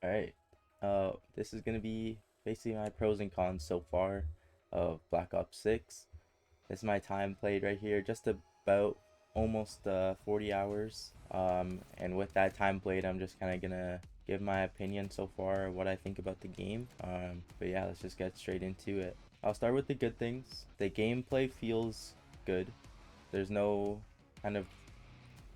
Alright, this is gonna be basically my pros and cons so far of Black Ops 6. This is my time played right here, just about almost 40 hours. And with that time played, I'm just kind of gonna give my opinion so far, what I think about the game. But yeah, let's just get straight into it. I'll start with the good things. The gameplay feels good. There's no kind of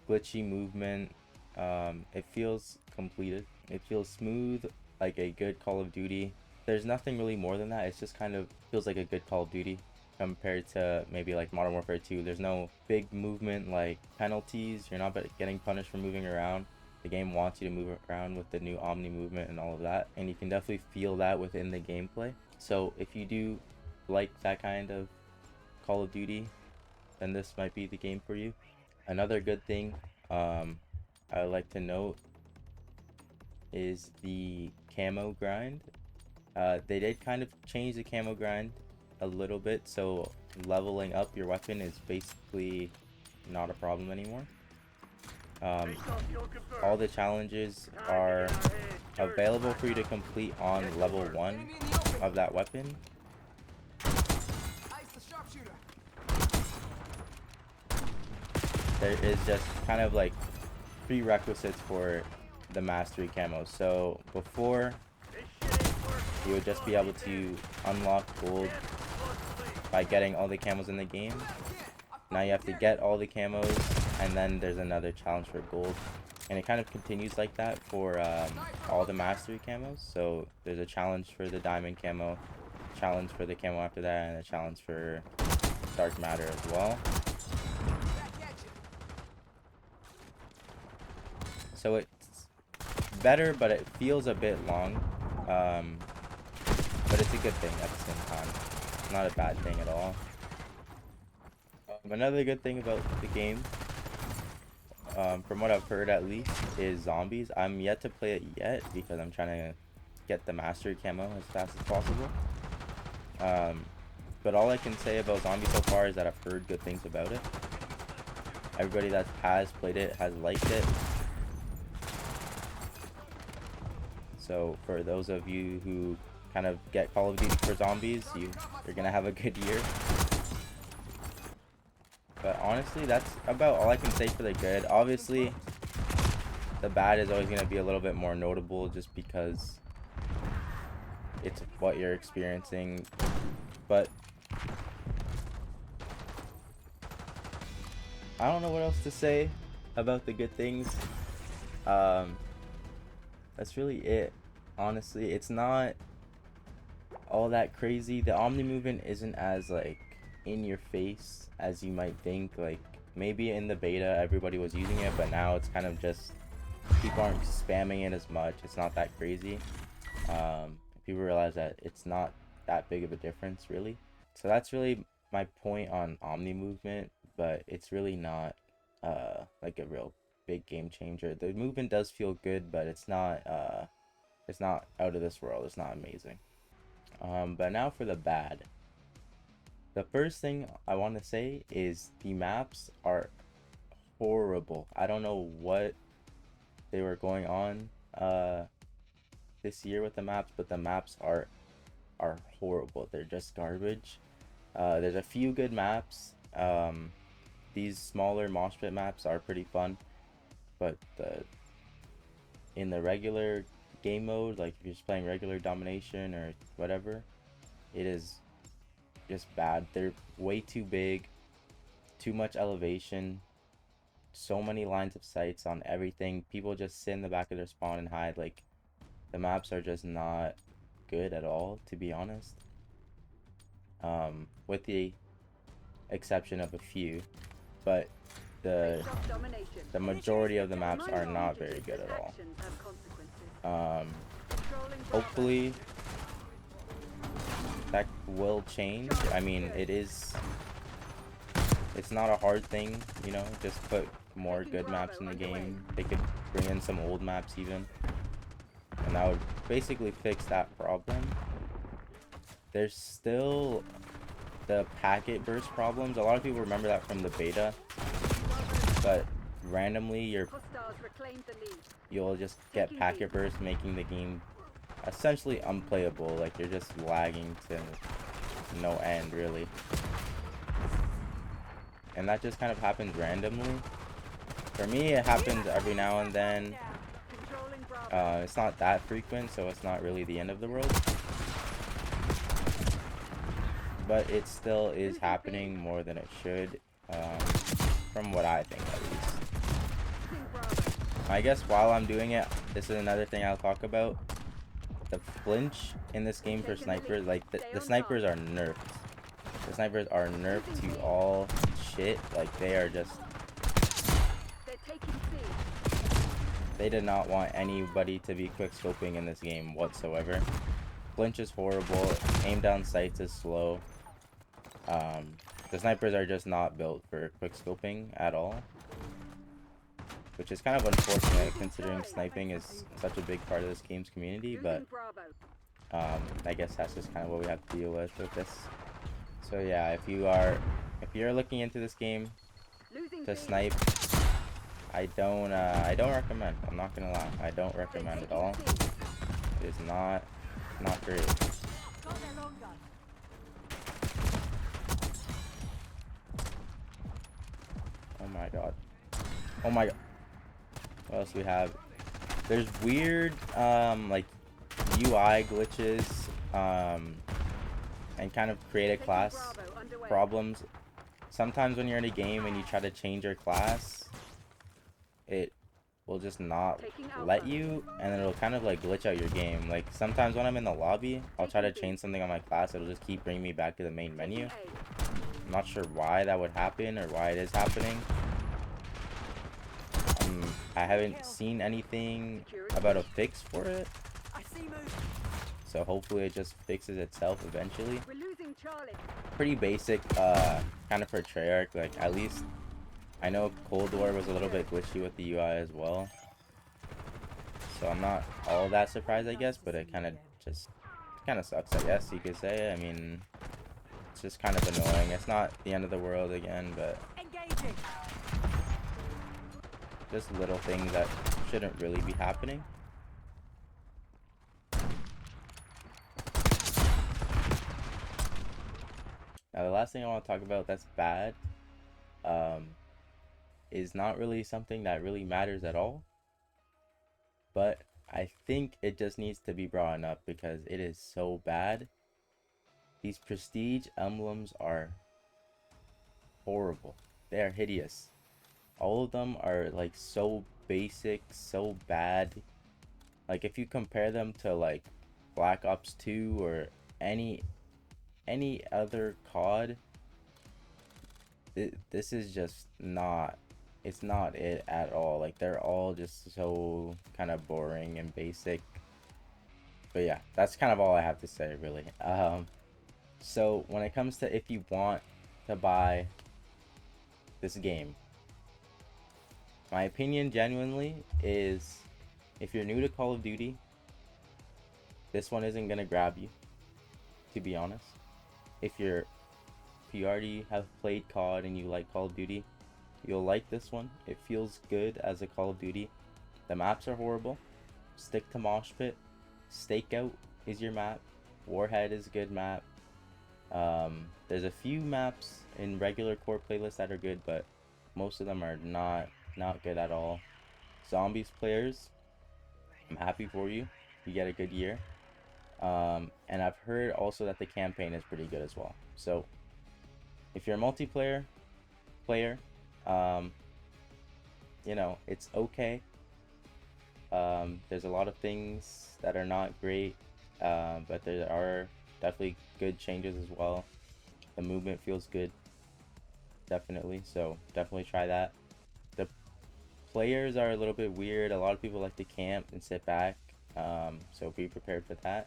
glitchy movement. It feels completed. It feels smooth, like a good Call of Duty. There's nothing really more than that. It's just kind of feels like a good Call of Duty compared to maybe like Modern Warfare 2. There's no big movement like penalties. You're not getting punished for moving around. The game wants you to move around with the new Omni movement and all of that, and you can definitely feel that within the gameplay. So if you do like that kind of Call of Duty, then this might be the game for you. Another good thing I would like to note is the camo grind. They did kind of change the camo grind a little bit, so leveling up your weapon is basically not a problem anymore. All the challenges are available for you to complete on level 1 of that weapon. There is just kind of like prerequisites for the mastery camo. So before, you would just be able to unlock gold by getting all the camos in the game. Now you have to get all the camos, and then there's another challenge for gold, and it kind of continues like that for all the mastery camos. So there's a challenge for the diamond camo, challenge for the camo after that, and a challenge for dark matter as well. So it's better, but it feels a bit long. But it's a good thing at the same time. Not a bad thing at all. Another good thing about the game, from what I've heard at least, is zombies. I'm yet to play it yet because I'm trying to get the mastery camo as fast as possible. But all I can say about zombies so far is that I've heard good things about it. Everybody that has played it has liked it. So for those of you who kind of get Call of Duty for zombies, you're gonna have a good year. But honestly, that's about all I can say for the good. Obviously, the bad is always gonna be a little bit more notable just because it's what you're experiencing. But I don't know what else to say about the good things. That's really it. Honestly, it's not all that crazy. The Omni movement isn't as like in your face as you might think. Like maybe in the beta everybody was using it, but now it's kind of just people aren't spamming it as much. It's not that crazy. People realize that it's not that big of a difference really. So that's really my point on Omni movement, but it's really not like a real big game changer. The movement does feel good, but it's not out of this world. It's not amazing. But now for the bad. The first thing I want to say is the maps are horrible. I don't know what they were going on this year with the maps, but the maps are horrible. They're just garbage. There's a few good maps. These smaller mosh pit maps are pretty fun, but in the regular game mode, like if you're just playing regular domination or whatever, it is just bad. They're way too big, too much elevation, so many lines of sights on everything. People just sit in the back of their spawn and hide. Like the maps are just not good at all, to be honest, with the exception of a few, but the majority of the maps are not very good at all. Hopefully that will change. I mean, it's not a hard thing, you know, just put more good maps in the game. They could bring in some old maps even, and that would basically fix that problem. There's still the packet burst problems. A lot of people remember that from the beta, but randomly you'll just get packet burst, making the game essentially unplayable. Like you're just lagging to no end, really. And that just kind of happens randomly. For me, it happens every now and then. It's not that frequent, so it's not really the end of the world. But it still is happening more than it should, from what I think at least. I guess while I'm doing it, this is another thing I'll talk about. The flinch in this game for snipers, like the snipers are nerfed. The snipers are nerfed to all shit. Like they are just... They did not want anybody to be quick scoping in this game whatsoever. Flinch is horrible. Aim down sights is slow. The snipers are just not built for quick scoping at all, which is kind of unfortunate considering sniping is such a big part of this game's community. But I guess that's just kind of what we have to deal with this. So yeah, if you're looking into this game to snipe, I don't recommend. I'm not gonna lie, I don't recommend at all. It is not great. Oh my god. Oh my god. What else we have? There's weird like UI glitches and kind of create a class problems. Sometimes when you're in a game and you try to change your class, it will just not let you, and then it'll kind of like glitch out your game. Like sometimes when I'm in the lobby, I'll try to change something on my class, it'll just keep bringing me back to the main menu. I'm not sure why that would happen or why it is happening. I haven't seen anything about a fix for it, so hopefully it just fixes itself eventually. Pretty basic, kind of for Treyarch. Like at least I know Cold War was a little bit glitchy with the UI as well, so I'm not all that surprised, I guess. But it kind of sucks, I guess you could say. I mean, it's just kind of annoying. It's not the end of the world again, but just little things that shouldn't really be happening. Now the last thing I want to talk about that's bad is not really something that really matters at all, but I think it just needs to be brought up because it is so bad. These prestige emblems are horrible. They are hideous. All of them are like so basic, so bad. Like if you compare them to like Black Ops 2 or any other COD, this is just not, it's not it at all. Like they're all just so kind of boring and basic. But yeah, that's kind of all I have to say, really. So when it comes to if you want to buy this game, my opinion genuinely is if you're new to Call of Duty, this one isn't gonna grab you, to be honest. If you already have played COD and you like Call of Duty, you'll like this one. It feels good as a Call of Duty. The maps are horrible. Stick to Mosh Pit. Stakeout is your map. Warhead is a good map. There's a few maps in regular core playlists that are good, but most of them are not good at all. Zombies players, I'm happy for you. You get a good year. And I've heard also that the campaign is pretty good as well. So if you're a multiplayer player, you know, it's okay. There's a lot of things that are not great, but there are definitely good changes as well. The movement feels good, definitely, so definitely try that. The players are a little bit weird. A lot of people like to camp and sit back, so be prepared for that.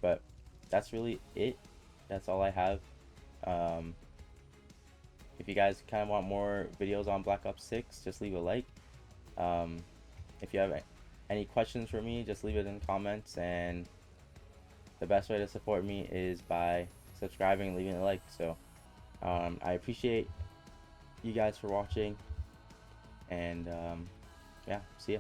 But that's really it. That's all I have. If you guys kind of want more videos on Black Ops 6, just leave a like. If you have any questions for me, just leave it in the comments, and the best way to support me is by subscribing and leaving a like. So I appreciate you guys for watching. And yeah, see ya.